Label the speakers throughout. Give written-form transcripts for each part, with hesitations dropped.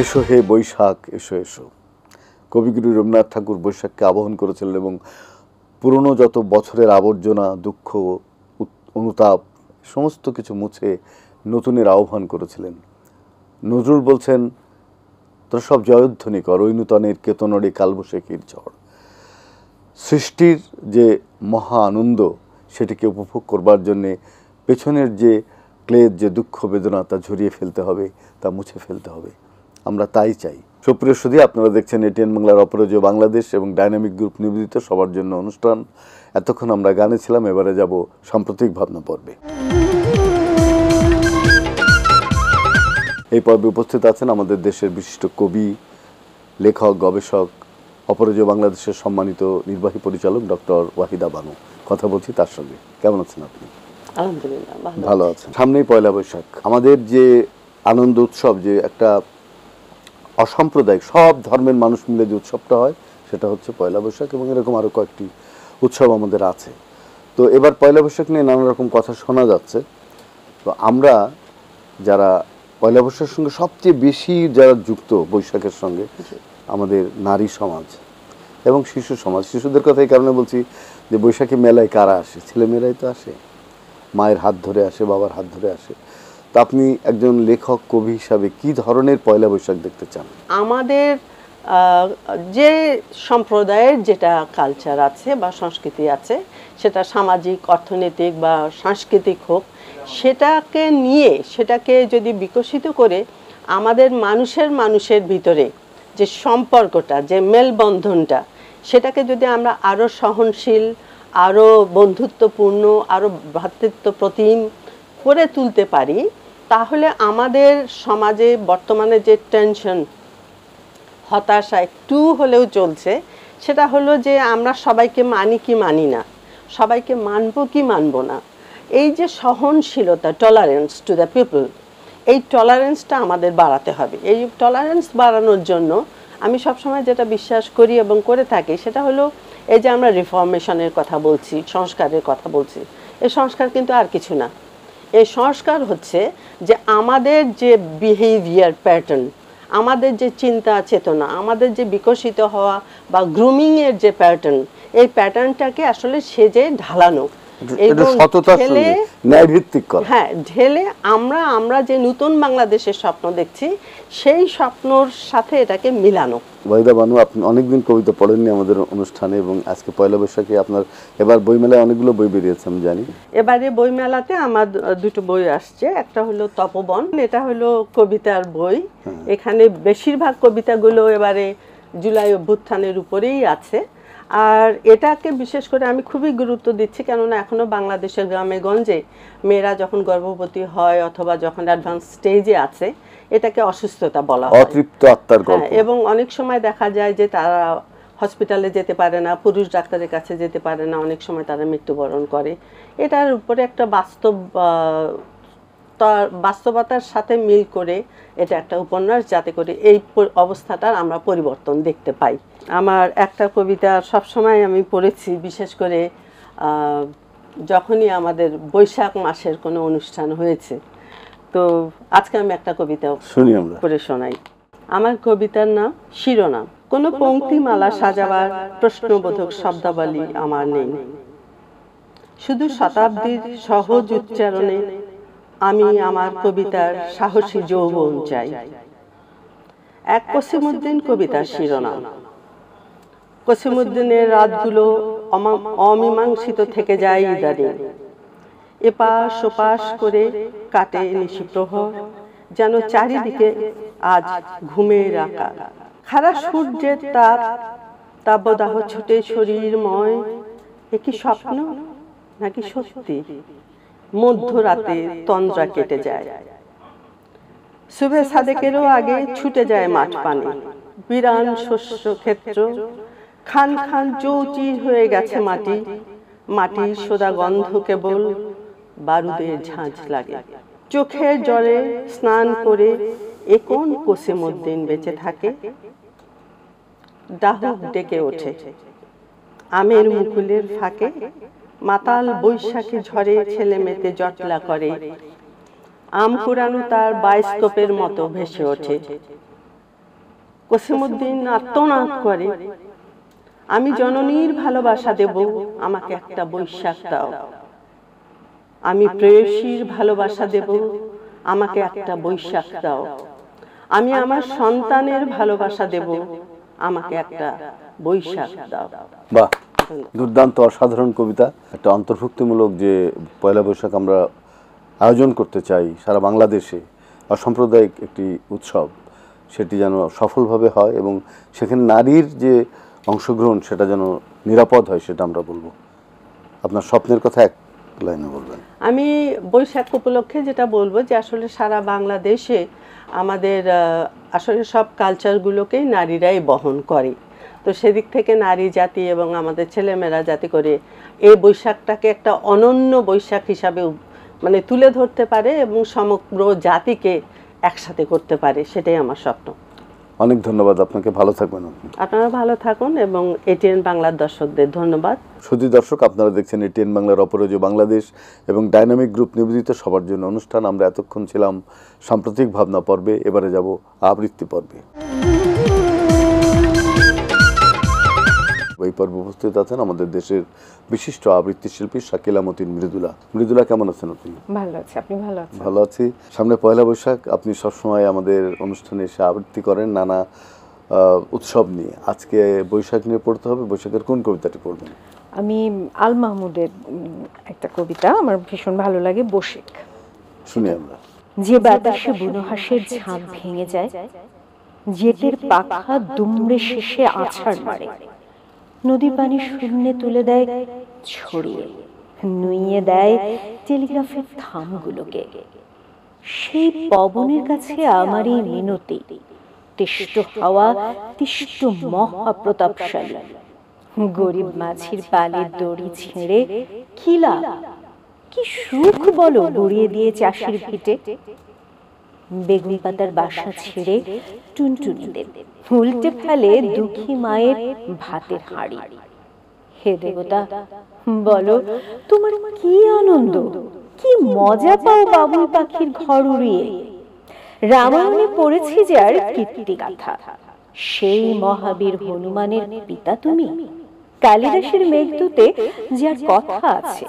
Speaker 1: এসো হে বৈশাখ এসো এসো। কবিগুরু রবীন্দ্রনাথ ঠাকুর বৈশাখকে আবাহন করেছিলেন এবং পুরনো যত বছরের আবর্জনা, দুঃখ, অনুতাপ সমস্ত কিছু মুছে নতুনের আহ্বান করেছিলেন। নজরুল বলছেন, তোরা সব জয়ধ্বনি কর, ওই নূতনের কেতনরে কালবৈশাখীর ঝড়। সৃষ্টির যে মহা আনন্দ সেটিকে উপভোগ করবার জন্যে পেছনের যে ক্লেদ, যে দুঃখ বেদনা তা ঝরিয়ে ফেলতে হবে, তা মুছে ফেলতে হবে। আমরা তাই চাই। সুপ্রিয় সুধী, আপনারা দেখছেন এটিএন বাংলার অপরাজেয় বাংলাদেশ এবং ডাইনামিক গ্রুপ নিবেদিত সবার জন্য অনুষ্ঠান। এতক্ষণ আমরা গানে ছিলাম, এবারে যাব সাম্প্রতিক ভাবনা পর্বে। এই পর্বে উপস্থিত আছেন আমাদের দেশের বিশিষ্ট কবি, লেখক, গবেষক, অপরাজেয় বাংলাদেশের সম্মানিত নির্বাহী পরিচালক ডক্টর ওয়াহিদা বানু। কথা বলছি তার সঙ্গে। কেমন আছেন আপনি?
Speaker 2: আলহামদুলিল্লাহ
Speaker 1: ভালো আছেন। সামনেই পয়লা বৈশাখ, আমাদের যে আনন্দ উৎসব, যে একটা অসাম্প্রদায়িক সব ধর্মের মানুষ মিলে যে উৎসবটা হয় সেটা হচ্ছে পয়লা বৈশাখ, এবং এরকম আরও কয়েকটি উৎসব আমাদের আছে। তো এবার পয়লা বৈশাখ নিয়ে নানা রকম কথা শোনা যাচ্ছে। তো আমরা যারা পয়লা বৈশাখের সঙ্গে সবচেয়ে বেশি যারা যুক্ত বৈশাখের সঙ্গে, আমাদের নারী সমাজ এবং শিশু সমাজ। শিশুদের কথা এই কারণে বলছি যে বৈশাখী মেলায় কারা আসে? ছেলেমেয়েরাই তো আসে, মায়ের হাত ধরে আসে, বাবার হাত ধরে আসে। তো আপনি একজন লেখক, কবি হিসাবে কি ধরনের পয়লা বৈশাখ দেখতে চান?
Speaker 2: আমাদের যে সম্প্রদায়ের যেটা কালচার আছে বা সংস্কৃতি আছে, সেটা সামাজিক, অর্থনৈতিক বা সাংস্কৃতিক হোক, সেটাকে যদি বিকশিত করে আমাদের মানুষের ভিতরে যে সম্পর্কটা, যে মেলবন্ধনটা, সেটাকে যদি আমরা আরও সহনশীল, আরও বন্ধুত্বপূর্ণ, আরও ভ্রাতৃত্বপ্রতিম করে তুলতে পারি, তাহলে আমাদের সমাজে বর্তমানে যে টেনশন, হতাশা একটু হলেও চলছে, সেটা হলো যে আমরা সবাইকে মানি কি মানি না, সবাইকে মানবো কি মানবো না। এই যে সহনশীলতা, টলারেন্স টু দ্য পিপল, এই টলারেন্সটা আমাদের বাড়াতে হবে। এই টলারেন্স বাড়ানোর জন্য আমি সবসময় যেটা বিশ্বাস করি এবং করে থাকি, সেটা হলো এই যে আমরা রিফর্মেশনের কথা বলছি, সংস্কারের কথা বলছি, এই সংস্কার কিন্তু আর কিছু না। এই সংস্কার হচ্ছে যে আমাদের যে বিহেভিয়ার প্যাটার্ন, আমাদের যে চিন্তা চেতনা, আমাদের যে বিকশিত হওয়া বা গ্রুমিংয়ের যে প্যাটার্ন, এই প্যাটার্নটাকে আসলে সেজে ঢালানো এবং ঢেলে আমরা যে নতুন বাংলাদেশের স্বপ্ন দেখছি, সেই স্বপ্নর সাথে এটাকে মিলানো।
Speaker 1: ওয়াহিদা বানু, আপনি অনেকদিন কবিতা পড়েননি আমাদের অনুষ্ঠানে, এবং আজকে পয়লা বৈশাখে আপনার এবার বইমেলায় অনেকগুলো বই বেরিয়েছে আমি জানি।
Speaker 2: এবারে বইমেলাতে আমার দুটো বই আসছে। একটা হলো তপবন, এটা হলো কবিতার বই। এখানে বেশিরভাগ কবিতাগুলো এবারে জুলাই অভ্যুত্থানের উপরেই আছে। আর এটাকে বিশেষ করে আমি খুবই গুরুত্ব দিচ্ছি, কেননা এখনো বাংলাদেশের গ্রামে গঞ্জে মেয়েরা যখন গর্ভবতী হয় অথবা যখন অ্যাডভান্স স্টেজে আছে, এটাকে অসুস্থতা বলা হয়,
Speaker 1: অতৃপ্ত আত্মার গল্প।
Speaker 2: এবং অনেক সময় দেখা যায় যে তারা হসপিটালে যেতে পারে না, পুরুষ ডাক্তারের কাছে যেতে পারে না, অনেক সময় তারা মৃত্যুবরণ করে। এটার উপরে একটা বাস্তবতার সাথে মিল করে এটা একটা উপন্যাস, যাতে করে এই অবস্থাটার আমরা পরিবর্তন দেখতে পাই। আমার একটা কবিতা সবসময় আমি পড়েছি, বিশেষ করে যখনই আমাদের বৈশাখ মাসের কোনো অনুষ্ঠান হয়েছে। তো আজকে আমি একটা কবিতা পড়ে শোনাই। আমার কবিতার নাম শিরোনাম। কোনো পংক্তিমালা সাজাবার প্রশ্নবোধক শব্দাবলী আমার নেই, শুধু শতাব্দীর সহজ উচ্চারণে আমি আমার কবিতার সাহসী যৌবন চাই। এক কসিমউদ্দিন কবিতার শিরোনাম। কসিমউদ্দিনের রাতগুলো অমীমাংসিত থেকে যায় ইদানিং, এপাশ ওপাশ করে কাটে নিশিপ্রহর, যেন চারিদিকে আজ ঘুমের আকার। খাড়া সূর্যের তাপদাহ ছুটে শরীরময়, একই স্বপ্ন নাকি সত্যি? মধ্যরাতে তন্দ্রা কেটে যায়, সুবে সাদেকেরও আগে ছুটে যায় মাঠ পানে। বিরান শস্য ক্ষেত্র, খান খান চৌচির হয়ে গেছে মাটি, মাটির সোদা গন্ধ কেবল বারুদের ঝাঁঝ লাগে। চোখের জলে স্নান করে এ কোন কসিমউদ্দিন বেঁচে থাকে? ডাহুক ডেকে ওঠে আমের মুকুলের ফাঁকে, মাতাল বৈশাখী ঝড়ে ছেলে মেয়েতে জটলা করে। আম কুড়ানো তার বায়োস্কোপের মতো ভেসে ওঠে, কসিমউদ্দিন আত্মনাদ করে, আমি জননীর ভালোবাসা দেব, আমাকে একটা বৈশাখ দাও। আমি প্রেয়সীর ভালোবাসা দেব, আমাকে একটা বৈশাখ দাও। আমি আমার সন্তানের ভালোবাসা দেব, আমাকে একটা বৈশাখ দাও।
Speaker 1: বাহ, দুর্দান্ত অসাধারণ কবিতা। একটা অন্তর্ভুক্তিমূলক যে পয়লা বৈশাখ আমরা আয়োজন করতে চাই সারা বাংলাদেশে, অসাম্প্রদায়িক একটি উৎসব, সেটি যেন সফলভাবে হয় এবং সেখানে নারীর যে অংশগ্রহণ সেটা যেন নিরাপদ হয়, সেটা আমরা বলবো। আপনার স্বপ্নের কথা এক লাইনে বলবেন।
Speaker 2: আমি বৈশাখ উপলক্ষে যেটা বলবো যে আসলে সারা বাংলাদেশে আমাদের আসলে সব কালচারগুলোকেই নারীরাই বহন করে। তো সেদিক থেকে নারী জাতি এবং আমাদের ছেলেমেয়েরা যাতে করে এই বৈশাখটাকে একটা অনন্য বৈশাখ হিসাবে মানে তুলে ধরতে পারে এবং সমগ্র জাতিকে একসাথে করতে পারে, সেটাই আমার স্বপ্ন।
Speaker 1: অনেক ধন্যবাদ আপনাকে, ভালো থাকবেন আপনি।
Speaker 2: আপনারা ভালো থাকুন এবং এটিএন বাংলার দর্শকদের ধন্যবাদ।
Speaker 1: সুধী দর্শক, আপনারা দেখছেন এটিএন বাংলার অপরাজেয় বাংলাদেশ এবং ডাইনামিক গ্রুপ নিবেদিত সবার জন্য অনুষ্ঠান। আমরা এতক্ষণ ছিলাম সাম্প্রতিক ভাবনা পর্বে, এবারে যাব আবৃত্তি পর্বে। এই পর্বে উপস্থিত আছেন আমাদের দেশের বিশিষ্ট আবৃত্তি শিল্পী শাকিলা মতিন মৃদুলা। মৃদুলা, কেমন আছেন আপনি?
Speaker 3: ভালো আছি, আপনি ভালো আছেন?
Speaker 1: ভালো আছি। সামনে পয়লা বৈশাখ, আপনি সবসময় আমাদের অনুষ্ঠানে এসে আবৃত্তি করেন নানা উৎসব নিয়ে। আজকে বৈশাখ নিয়ে পড়তে হবে, বৈশাখের কোন কবিতাটি পড়বেন?
Speaker 3: আমি আল মাহমুদের একটা কবিতা আমার ভীষণ ভালো লাগে, বৈশাখ।
Speaker 1: শুনি আমরা।
Speaker 3: যে বাতাসে বুনোহাসের ঝাঁক ভেঙে যায়, জেটের পাখা দুমড়ে শেষে আছাড় মারে, নদীর পানি শূন্যে তুলে দেয় ছড়িয়ে, নুইয়ে দেয় টেলিগ্রাফের থামগুলোকে। সেই পবনের কাছে আমারই মিনতি, তিষ্ট হাওয়া তিষ্ট মহাপ্রতাপশালী, গরিব মাঝির পালের দড়ি ছিঁড়ে কি লাভ, কি সুখ বলো গড়িয়ে দিয়ে চাষির ভিটে, বেগুন পাতার বাসা ছেড়ে টুনটুনিদের উল্টে ফেলে দুঃখী মায়ের ভাতের হাঁড়ি। হে দেবতা, বলো তোমার কি আনন্দ, কি মজা পাও বাবুই পাখির ঘর উড়িয়ে। রামায়ণে পড়েছি যার কীর্তিগাথা, সেই মহাবীর হনুমানের পিতা তুমি। কালিদাসের মেঘদূতে যার কথা আছে,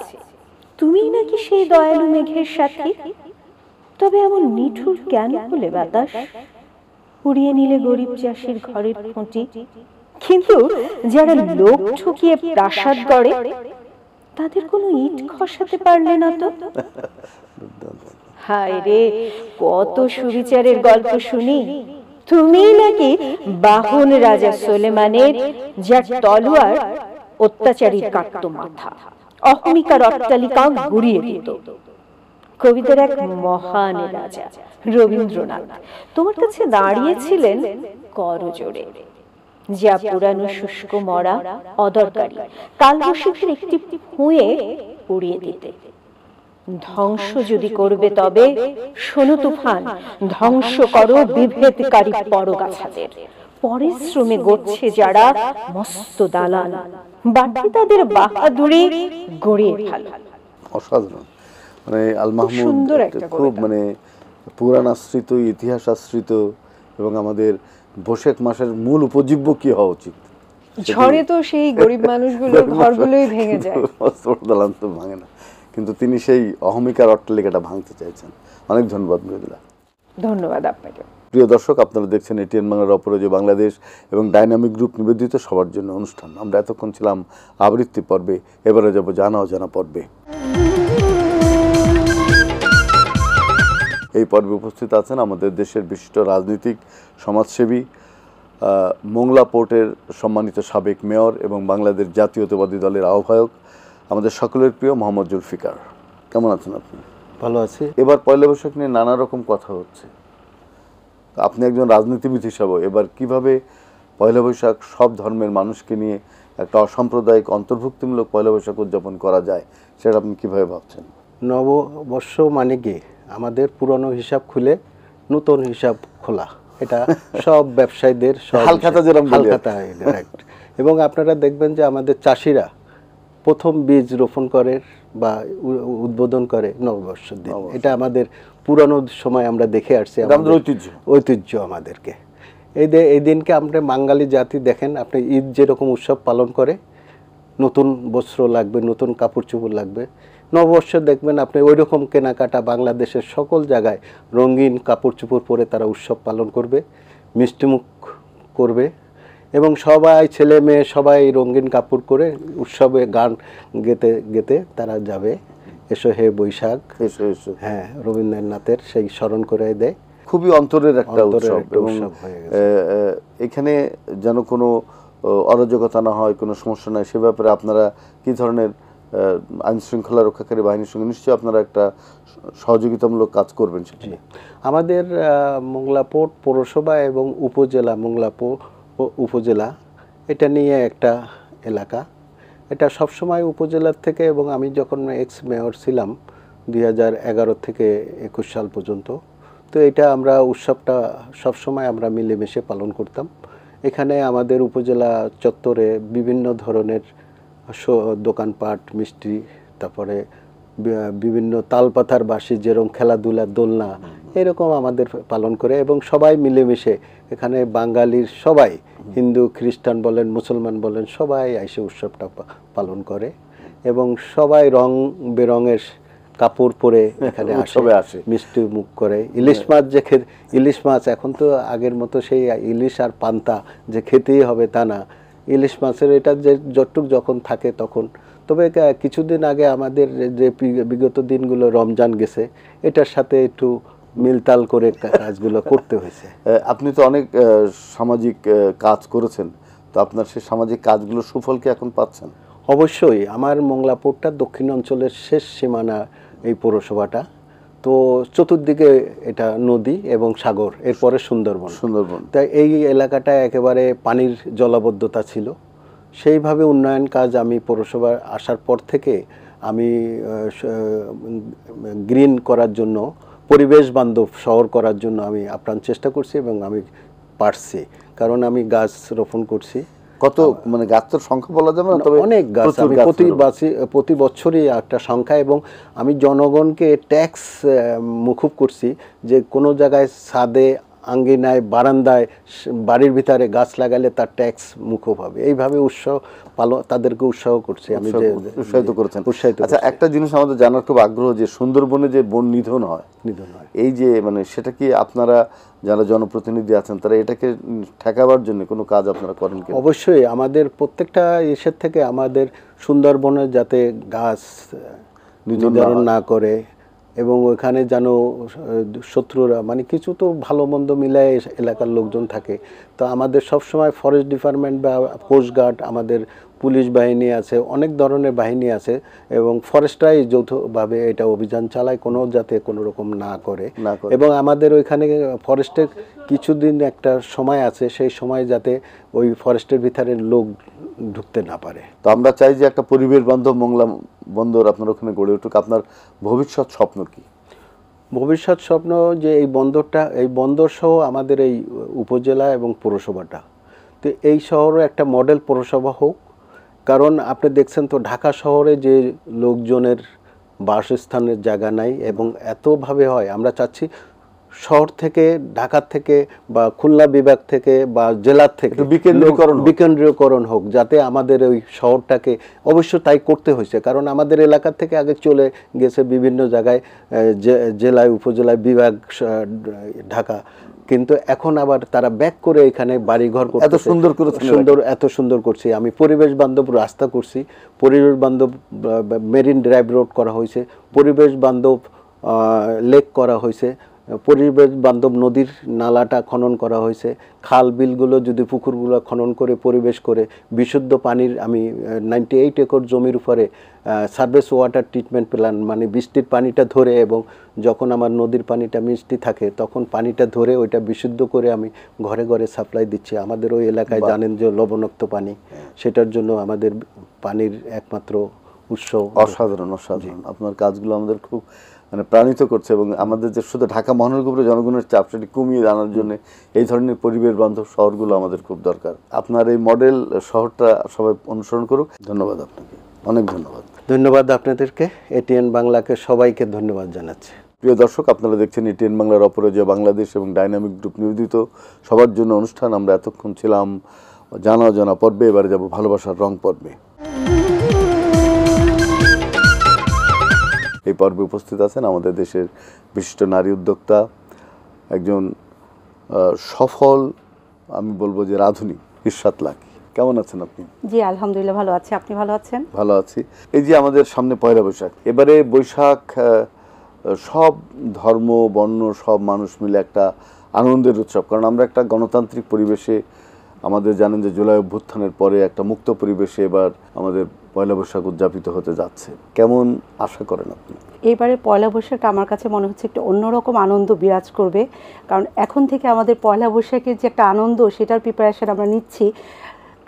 Speaker 3: তুমি নাকি সেই দয়ালু মেঘের সাথী। তবে এমন নিঠুর কেন হলে বাতাস, উড়িয়ে নিলে গরিব চাষির ঘরের খুঁটি। কিন্তু যারা লোক ঠকিয়ে প্রাসাদ গড়ে, তাদের কোনো ইট খসাতে পারলে না তো। হায় রে, কত সুবিচারের গল্প শুনি। তুমি নাকি বাহন রাজা সুলেমানের, যার তলোয়ার অত্যাচারীর কাটতো মাথা, অহমিকার অট্টালিকা গুড়িয়ে দিত। কবিতার এক মহান রাজা রবীন্দ্রনাথ তোমার কাছে দাঁড়িয়েছিলেন করজোড়ে, যা পুরানো শুষ্ক মরা অদরকারি কালবৈশাখীর একটি ফুঁয়ে উড়িয়ে দিতে। ধ্বংস যদি করবে তবে শোনো তুফান, ধ্বংস করো বিভেদকারী পরগাছাদের। পরিশ্রমে গড়ছে যারা মস্ত দালান, বাকি তাদের বাহাদুরি গড়িয়ে ফেলো।
Speaker 1: অসাধারণ। মানে আল মাহমুদ খুব মানে পুরাণ আশ্রিত, ইতিহাস আশ্রিত, এবং আমাদের বৈশাখ মাসের মূল উপজীব্য কি হওয়া উচিত?
Speaker 3: ঝড়ে তো সেই গরিব মানুষগুলোর ঘরগুলোই ভেঙে যায়,
Speaker 1: দালান তো ভাঙে না, কিন্তু তিনি সেই অহমিকার অট্টালিকাটা ভাঙতে চাইছেন। অনেক ধন্যবাদ মৃদুলা।
Speaker 3: ধন্যবাদ আপনাকে।
Speaker 1: প্রিয় দর্শক, আপনারা দেখছেন এটিএন বাংলার অপরাজেয় বাংলাদেশ এবং ডাইনামিক গ্রুপ নিবেদিত সবার জন্য অনুষ্ঠান। আমরা এতক্ষণ ছিলাম আবৃত্তি পর্বে, এবারে যাব জানা অজানা পর্বে। এই পর্বে উপস্থিত আছেন আমাদের দেশের বিশিষ্ট রাজনীতিক, সমাজসেবী, মোংলা পোর্টের সম্মানিত সাবেক মেয়র এবং বাংলাদেশ জাতীয়তাবাদী দলের আহ্বায়ক, আমাদের সকলের প্রিয় মোহাম্মদ জুলফিকার। কেমন আছেন আপনি?
Speaker 4: ভালো আছি।
Speaker 1: এবার পয়লা বৈশাখ নিয়ে নানা রকম কথা হচ্ছে, আপনি একজন রাজনীতিবিদ হিসাবে এবার কিভাবে পয়লা বৈশাখ সব ধর্মের মানুষকে নিয়ে একটা অসাম্প্রদায়িক অন্তর্ভুক্তিমূলক পয়লা বৈশাখ উদযাপন করা যায়, সেটা আপনি কিভাবে ভাবছেন?
Speaker 4: নববর্ষ মানে কি আমাদের পুরনো হিসাব খুলে নতুন হিসাব খোলা, এটা সব ব্যবসায়ীদের
Speaker 1: হালখাতা
Speaker 4: এবং আপনারা দেখবেন যে আমাদের চাষিরা প্রথম বীজ রোপণ করে বা উদ্বোধন করে নববর্ষের দিন। এটা আমাদের পুরানো সময় আমরা দেখে আসছি, ঐতিহ্য আমাদেরকে। এই দিনকে আমরা বাঙালি জাতি দেখেন, আপনি ঈদ যেরকম উৎসব পালন করে, নতুন বস্ত্র লাগবে, নতুন কাপড় চোপড় লাগবে, নববর্ষে দেখবেন আপনি ওই রকম কেনাকাটা বাংলাদেশের সকল জায়গায় রঙিন কাপড় চোপড় পরে তারা উৎসব পালন করবে, মিষ্টিমুখ করবে এবং সবাই ছেলে মেয়ে সবাই রঙিন কাপড় করে উৎসবে গান গেতে গেতে তারা যাবে। এসো হে বৈশাখ,
Speaker 1: এসো এসো।
Speaker 4: হ্যাঁ, রবীন্দ্রনাথের সেই স্মরণ করে দেয়।
Speaker 1: খুবই অন্তরের একটা
Speaker 4: অন্তরের
Speaker 1: উৎসব
Speaker 4: একটা
Speaker 1: এবং
Speaker 4: উৎসব হয়ে গেছে।
Speaker 1: এখানে যেন কোনো অরাজকতা না হয়, কোনো সমস্যা নাই, সে ব্যাপারে আপনারা কি ধরনের আইন শৃঙ্খলা রক্ষাকারী বাহিনীর সঙ্গে নিশ্চয়ই আপনারা একটা সহযোগিতামূলক কাজ করবেন সেখানে?
Speaker 4: আমাদের মোংলা পোর্ট পৌরসভা এবং উপজেলা উপজেলা এটা নিয়ে একটা এলাকা, এটা সবসময় উপজেলার থেকে, এবং আমি যখন এক্স মেয়র ছিলাম 2011 থেকে 21 সাল পর্যন্ত, তো এটা আমরা উৎসবটা সবসময় আমরা মিলেমিশে পালন করতাম। এখানে আমাদের উপজেলা চত্বরে বিভিন্ন ধরনের দোকানপাট, মিষ্টি, তারপরে বিভিন্ন তালপাতার বাঁশি, যেরকম খেলাধুলা, দোলনা, এরকম আমাদের পালন করে এবং সবাই মিলেমিশে এখানে বাঙালির সবাই, হিন্দু খ্রিস্টান বলেন মুসলমান বলেন, সবাই এসে উৎসবটা পালন করে এবং সবাই রং বেরঙের কাপড় পরে এখানে
Speaker 1: উৎসবে আসে,
Speaker 4: মিষ্টি মুখ করে। ইলিশ মাছ যে ইলিশ মাছ এখন তো আগের মতো সেই ইলিশ আর পান্তা যে খেতেই হবে তা না, ইলিশ মাছের এটা যে যতটুক যখন থাকে তখন। তবে কিছুদিন আগে আমাদের যে বিগত দিনগুলো রমজান গেছে, এটার সাথে একটু মিলতাল করে কাজগুলো করতে হয়েছে।
Speaker 1: আপনি তো অনেক সামাজিক কাজ করেছেন, তো আপনার সেই সামাজিক কাজগুলো সুফল কি এখন পাচ্ছেন?
Speaker 4: অবশ্যই। আমার মোংলা পোর্টটা দক্ষিণ অঞ্চলের শেষ সীমানা এই পৌরসভাটা, তো চতুর্দিকে এটা নদী এবং সাগর, এরপরে সুন্দরবন। তাই এই এলাকাটা একেবারে পানির জলাবদ্ধতা ছিল। সেইভাবে উন্নয়ন কাজ আমি পৌরসভা আসার পর থেকে আমি গ্রিন করার জন্য, পরিবেশ বান্ধব শহর করার জন্য আমি আপ্রাণ চেষ্টা করছি এবং আমি পারছি, কারণ আমি গাছ রোপণ করছি।
Speaker 1: কত মানে গাছের সংখ্যা বলা যাবে না, তবে
Speaker 4: অনেক গাছ আমি প্রতি বছরই একটা সংখ্যা, এবং আমি জনগণকে ট্যাক্স মুকুব করছি যে কোনো জায়গায় ছাদে, আঙ্গিনায়, বারান্দায়, বাড়ির ভিতরে গাছ লাগালে তার ট্যাক্স মুকুব হবে। এইভাবে তাদেরকে উৎসাহ করছি আমি, যে
Speaker 1: উৎসাহিত করেছেন।
Speaker 4: উৎসাহিত।
Speaker 1: আচ্ছা, একটা জিনিস আমাদের জানার খুব আগ্রহ, যে সুন্দরবনে যে বন নিধন হয়, এই যে মানে সেটা কি আপনারা যারা জনপ্রতিনিধি আছেন তারা এটাকে ঠেকাবার জন্য কোনো কাজ আপনারা করেন কি?
Speaker 4: অবশ্যই। আমাদের প্রত্যেকটা ইসের থেকে আমাদের সুন্দরবনে যাতে গাছ নিধন না করে, এবং ওখানে যেন শত্রুরা, মানে কিছু তো ভালো মন্দ মিলায় এলাকার লোকজন থাকে, তো আমাদের সবসময় ফরেস্ট ডিপার্টমেন্ট বা কোস্টগার্ড, আমাদের পুলিশ বাহিনী আছে, অনেক ধরনের বাহিনী আছে, এবং ফরেস্টরাই যৌথভাবে এটা অভিযান চালায় যাতে কোনো রকম না করে। এবং আমাদের ওইখানে ফরেস্টের কিছুদিন একটা সময় আছে, সেই সময় যাতে ওই ফরেস্টের ভিতরে লোক ঢুকতে না পারে।
Speaker 1: তো আমরা চাই যে একটা পরিবেশ বান্ধব মোংলা বন্দর আপনার ওখানে গড়ে উঠুক। আপনার ভবিষ্যৎ স্বপ্ন কি?
Speaker 4: ভবিষ্যৎ স্বপ্ন যে এই বন্দর সহ আমাদের এই উপজেলা এবং পৌরসভাটা, তো এই শহরে একটা মডেল পৌরসভা হোক। কারণ আপনি দেখছেন তো ঢাকা শহরে যে লোকজনের বাসস্থানের জায়গা নাই, এবং এতভাবে হয়, আমরা চাচ্ছি শহর থেকে, ঢাকা থেকে বা খুলনা বিভাগ থেকে বা জেলার থেকে বিকেন্দ্রীকরণ হোক, যাতে আমাদের ওই শহরটাকে, অবশ্য তাই করতে হয়েছে, কারণ আমাদের এলাকা থেকে আগে চলে গেছে বিভিন্ন জায়গায়, জেলায়, উপজেলায়, বিভাগ, ঢাকা, কিন্তু এখন আবার তারা ব্যাক করে এখানে বাড়িঘর করতে, এত সুন্দর করছে। আমি পরিবেশ বান্ধব রাস্তা করছি, পরিবেশ বান্ধব মেরিন ড্রাইভ রোড করা হয়েছে, পরিবেশ বান্ধব লেক করা হয়েছে, পরিবেশ বান্ধব নদীর নালাটা খনন করা হয়েছে, খাল বিলগুলো যদি পুকুরগুলো খনন করে পরিবেশ করে বিশুদ্ধ পানির, আমি 98 একর জমির উপরে সার্ফেস ওয়াটার ট্রিটমেন্ট প্ল্যান, মানে বৃষ্টির পানিটা ধরে, এবং যখন আমার নদীর পানিটা মিষ্টি থাকে তখন পানিটা ধরে ওইটা বিশুদ্ধ করে আমি ঘরে ঘরে সাপ্লাই দিচ্ছি। আমাদের ওই এলাকায় জানেন যে লবণাক্ত পানি, সেটার জন্য আমাদের পানির একমাত্র উৎস।
Speaker 1: অসাধারণ। আপনার কাজগুলো আমাদের খুব মানে প্রাণিত করছে, এবং আমাদের যে শুধু ঢাকা মহানগরের জনগণের চাপ সেটি কমিয়ে আনার জন্য এই ধরনের পরিবেশ বান্ধব শহরগুলো আমাদের খুব দরকার। আপনার এই মডেল শহরটা সবাই অনুসরণ করুক। ধন্যবাদ আপনাকে, অনেক ধন্যবাদ।
Speaker 4: ধন্যবাদ আপনাদেরকে, এটিএন বাংলাকে সবাইকে ধন্যবাদ জানাচ্ছি।
Speaker 1: প্রিয় দর্শক, আপনারা দেখছেন এটিএন বাংলার অপরাজয় বাংলাদেশ এবং ডাইনামিক গ্রুপ নিবেদিত সবার জন্য অনুষ্ঠান। আমরা এতক্ষণ ছিলাম জানা অজানা পর্বে, এবারে যাব ভালোবাসার রং পর্বে। এই পর্বে উপস্থিত আছেন আমাদের দেশের বিশিষ্ট নারী উদ্যোক্তা, একজন সফল, আমি বলবো যে রাধুনী, ইরশাদ লাকী। কেমন আছেন আপনি?
Speaker 5: জি আলহামদুলিল্লাহ ভালো আছি, আপনি ভালো আছেন?
Speaker 1: ভালো আছি। এই যে আমাদের সামনে পয়লা বৈশাখ, এবারে বৈশাখ সব ধর্ম বর্ণ সব মানুষ মিলে একটা আনন্দের উৎসব, কারণ আমরা একটা গণতান্ত্রিক পরিবেশে, আমাদের জানেন যে জুলাই অভ্যুত্থানের পরে একটা মুক্ত পরিবেশে এবার আমাদের পয়লা বৈশাখ উদযাপিত হতে যাচ্ছে। কেমন আশা করেন আপনি?
Speaker 5: এইবারে পয়লা বৈশাখটা আমার কাছে মনে হচ্ছে একটু অন্যরকম আনন্দ বিরাজ করবে, কারণ এখন থেকে আমাদের পয়লা বৈশাখের যে একটা আনন্দ সেটার প্রিপারেশন আমরা নিচ্ছি।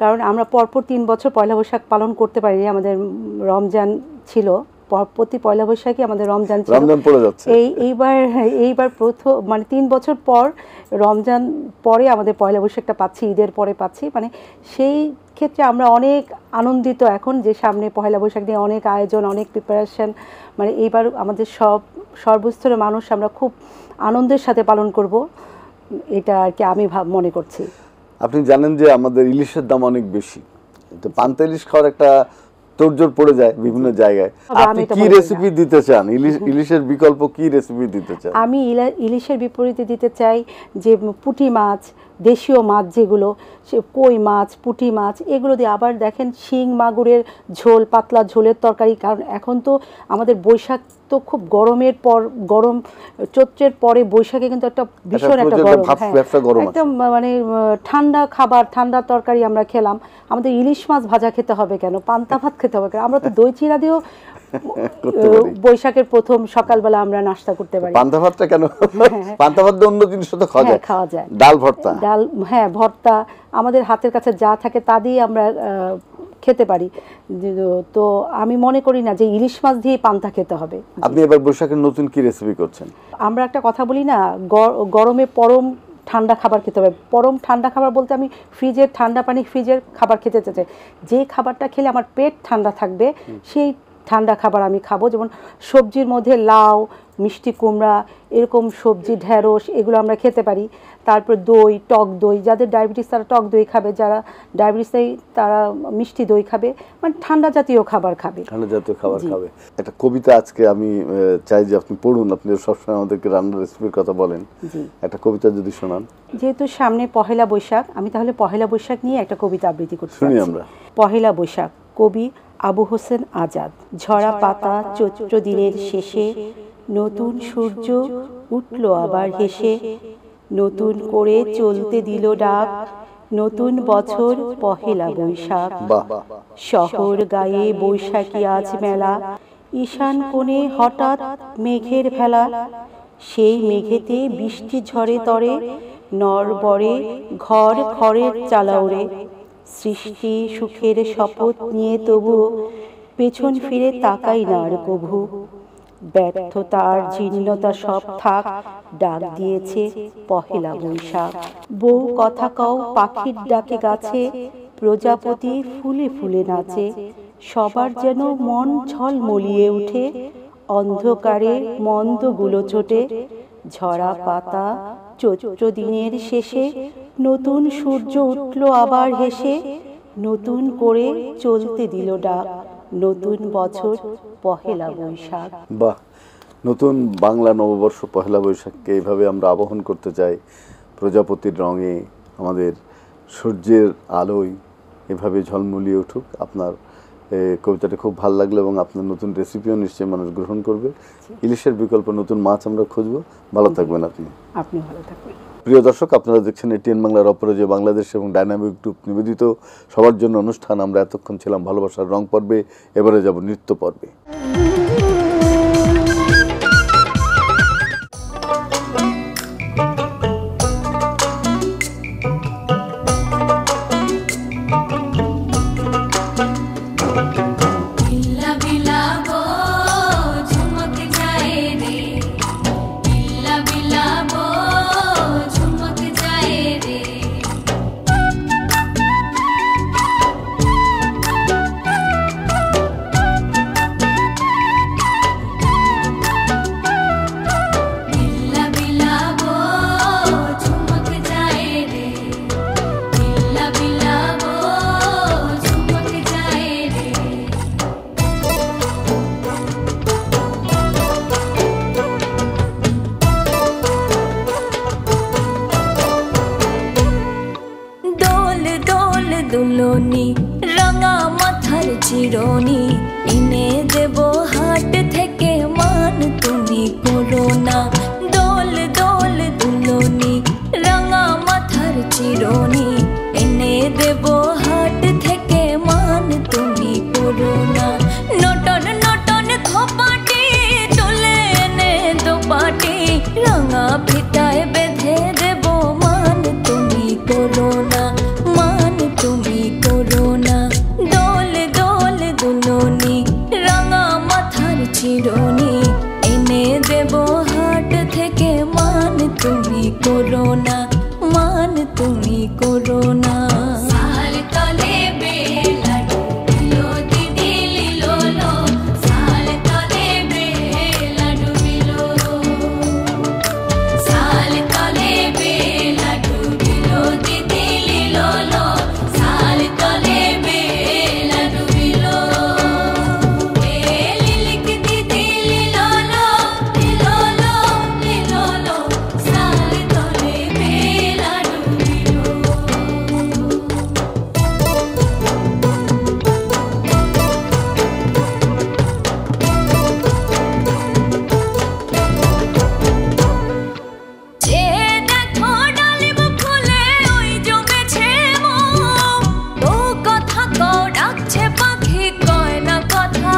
Speaker 5: কারণ আমরা পরপর 3 বছর পয়লা বৈশাখ পালন করতে পারিনি, আমাদের রমজান ছিল, প্রতি পয়লা বৈশাখে আমাদের রমজান ছিল।
Speaker 1: রমজান পড়ে যাচ্ছে
Speaker 5: এইবার প্রথম মানে 3 বছর পর রমজান পরে আমাদের পয়লা বৈশাখটা পাচ্ছি, ঈদের পরে পাচ্ছি। মানে সেই ক্ষেত্রে আমরা অনেক আনন্দিত এখন যে সামনে পয়লা বৈশাখ নিয়ে অনেক আয়োজন, অনেক প্রিপারেশন। মানে এইবার আমাদের সর্বস্তরের মানুষ আমরা খুব আনন্দের সাথে পালন করব, এটা আর কি আমি মনে করছি।
Speaker 1: আপনি জানেন যে আমাদের ইলিশের দাম অনেক বেশি, তো পান্তা ইলিশ খাওয়ার একটা তোড়জোড় পড়ে যায় বিভিন্ন জায়গায়। আপনি কি রেসিপি দিতে চান? ইলিশের বিকল্প কি রেসিপি দিতে চান?
Speaker 5: আমি ইলিশের বিপরীতে দিতে চাই যে পুঁটি মাছ, দেশীয় মাছ যেগুলো, সে কই মাছ, পুঁটি মাছ, এগুলো দিয়ে আবার দেখেন শিং মাগুরের ঝোল, পাতলা ঝোলের তরকারি। কারণ এখন তো আমাদের বৈশাখ তো খুব গরমের পর, গরম চৈত্রের পরে বৈশাখে কিন্তু একটা ভীষণ একটা গরম, একদম মানে ঠান্ডা খাবার, ঠান্ডা তরকারি আমরা খেলাম। আমাদের ইলিশ মাছ ভাজা খেতে হবে কেন, পান্তা ভাত খেতে হবে কেন? আমরা তো দই চিড়া দিয়েও বৈশাখের প্রথম সকালবেলা আমরা নাস্তা করতে পারি।
Speaker 1: পান্তা ভাতটা কেন? পান্তা ভাত অন্য জিনিস তো খাওয়া যায়, ডাল ভর্তা,
Speaker 5: ভর্তা, আমাদের হাতের কাছে যা থাকে তা দিয়ে আমরা খেতে পারি। তো আমি মনে করি না যে ইলিশ মাছ দিয়ে পান্তা খেতে হবে।
Speaker 1: আপনি এবার বৈশাখের নতুন কি রেসিপি করছেন?
Speaker 5: আমরা একটা কথা বলি না, গরমে পরম ঠান্ডা খাবার খেতে হবে। পরম ঠান্ডা খাবার বলতে আমি ফ্রিজের ঠান্ডা পানি, ফ্রিজের খাবার খেতে চাই। যে খাবারটা খেলে আমার পেট ঠান্ডা থাকবে সেই ঠান্ডা খাবার আমি খাবো। যেমন সবজির মধ্যে লাউ, মিষ্টি কুমড়া, এরকম সবজি, ঢেঁড়স, এগুলো আমরা খেতে পারি। তারপর দই, টক দই, যাদের ডায়াবেটিস তারা টক দই খাবে, যারা ডায়াবেটিস নেই তারা মিষ্টি দই খাবে, মানে ঠান্ডা জাতীয় খাবার খাবে।
Speaker 1: ঠান্ডা জাতীয় খাবার খাবে। একটা কবিতা আজকে আমি চাই যে আপনি পড়ুন, আপনি সবসময় আমাদেরকে রান্নার রেসিপির কথা বলেন, একটা কবিতা যদি শোনান।
Speaker 5: যেহেতু সামনে পহেলা বৈশাখ, আমি তাহলে পহেলা বৈশাখ নিয়ে একটা কবিতা আবৃত্তি করছি।
Speaker 1: শুনি আমরা।
Speaker 5: পহেলা বৈশাখ, কবি আবু হোসেন আজাদ। ঝরা পাতা চৈত্র দিনের শেষে, নতুন সূর্য উঠল আবার হেসে, নতুন করে চলতে দিল ডাক, নতুন বছর পহেলা বৈশাখ। শহর গায়ে বৈশাখী আজ মেলা, ঈশান কোণে হঠাৎ মেঘের ভেলা, সেই মেঘেতে বৃষ্টি ঝরে তরে, নরবরে ঘর খড়ের চালা ওরে। সৃষ্টি সুখের শপথ নিয়ে তবু পেছন ফিরে তাকাই না আর কভু। ব্যর্থতার জীর্ণতা সব থাক, ডাক দিয়েছে পহেলা বৈশাখ। বউ কথা কও পাখির ডাকে গাছে, প্রজাপতি ফুলে ফুলে নাচে, সবার যেন মন ঝলমলিয়ে উঠে, অন্ধকারে মন্দগুলো চোটে। ঝরা পাতা চৈত্র দিনের শেষে, নতুন সূর্য উঠল আবার হেসে, নতুন করে চলতে দিল ডাক, নতুন বছর পহেলা বৈশাখ।
Speaker 1: বাহ, নতুন বাংলা নববর্ষ পহেলা বৈশাখকে এইভাবে আমরা আবাহন করতে চাই, প্রজাপতির রঙে, আমাদের সূর্যের আলোয় এভাবে ঝলমলিয়ে উঠুক। আপনার কবিতাটা খুব ভালো লাগলো এবং আপনার নতুন রেসিপিও নিশ্চয়ই মানুষ গ্রহণ করবে। ইলিশের বিকল্প নতুন মাছ আমরা খুঁজবো। ভালো থাকবেন আপনি।
Speaker 5: আপনি ভালো থাকবেন।
Speaker 1: প্রিয় দর্শক, আপনারা দেখছেন এটিএন বাংলার অপরাজয় বাংলাদেশ এবং ডাইনামিক গ্রুপ নিবেদিত সবার জন্য অনুষ্ঠান। আমরা এতক্ষণ ছিলাম ভালোবাসার রং পর্বে, এবারে যাব নৃত্য পর্বে।
Speaker 6: দুলনি রাঙা মাথার চিরনি এনে দেব হাট থেকে মান তুমি করো না দোল দোল দুলনি রাঙা মাথার চিরনি এনে দেব হাট থেকে মান তুমি করো না নটন নটন খপাটি তুলে এনে দোপাটি রাঙা ফিতায় বেঁধে দেব মান তুমি করো না মান তুমি করো না দোল দোল দুলনি রাঙা মাথার চিরনি এনে দেব হাট থেকে মান তুমি করো না মান তুমি করো না সাল তলে বেলা ডুবিলো দিদি লিলো লো সাল তলে বেলা ডুবিলো সাল তলে বেলা ডুবিলো দিদি লিলো লো সাল তলে বেলা ডুবিলো লিলিক দিদি লিলো লো সাল তলে বেলা ডুবিলো যে দেখো ডালিম ফুলে ওই জমেছে মোম ও কথা কও ডাকছে পাখি কয় না কথা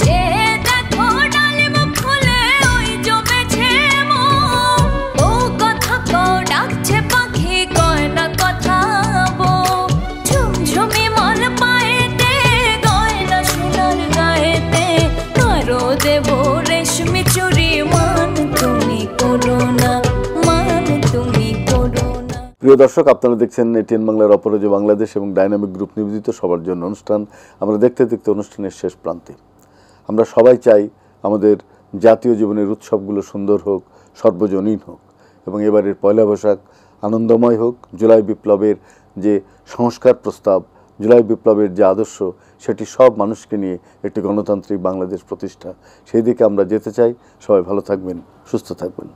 Speaker 6: যে দেখো ডালিম ফুলে ওই জমেছে মোম ও কথা কও ডাকছে পাখি কয় না কথা ঝুমঝুমি মন পায়েতে গয়না সোনার গায়েতে আরো দেব রেশমি চুড়ি মান তুমি করো না মান তুমি করো না
Speaker 1: প্রিয় দর্শক, আপনারা দেখছেন এটিএন বাংলার অপরাজয় বাংলাদেশ এবং ডাইনামিক গ্রুপ নিবেদিত সবার জন্য অনুষ্ঠান। আমরা দেখতে দেখতে অনুষ্ঠানের শেষ প্রান্তে। আমরা সবাই চাই আমাদের জাতীয় জীবনের উৎসবগুলো সুন্দর হোক, সর্বজনীন হোক এবং এবারের পয়লা বৈশাখ আনন্দময় হোক। জুলাই বিপ্লবের যে সংস্কার প্রস্তাব, জুলাই বিপ্লবের যে আদর্শ, সেটি সব মানুষকে নিয়ে একটি গণতান্ত্রিক বাংলাদেশ প্রতিষ্ঠা, সেই দিকে আমরা যেতে চাই। সবাই ভালো থাকবেন, সুস্থ থাকবেন।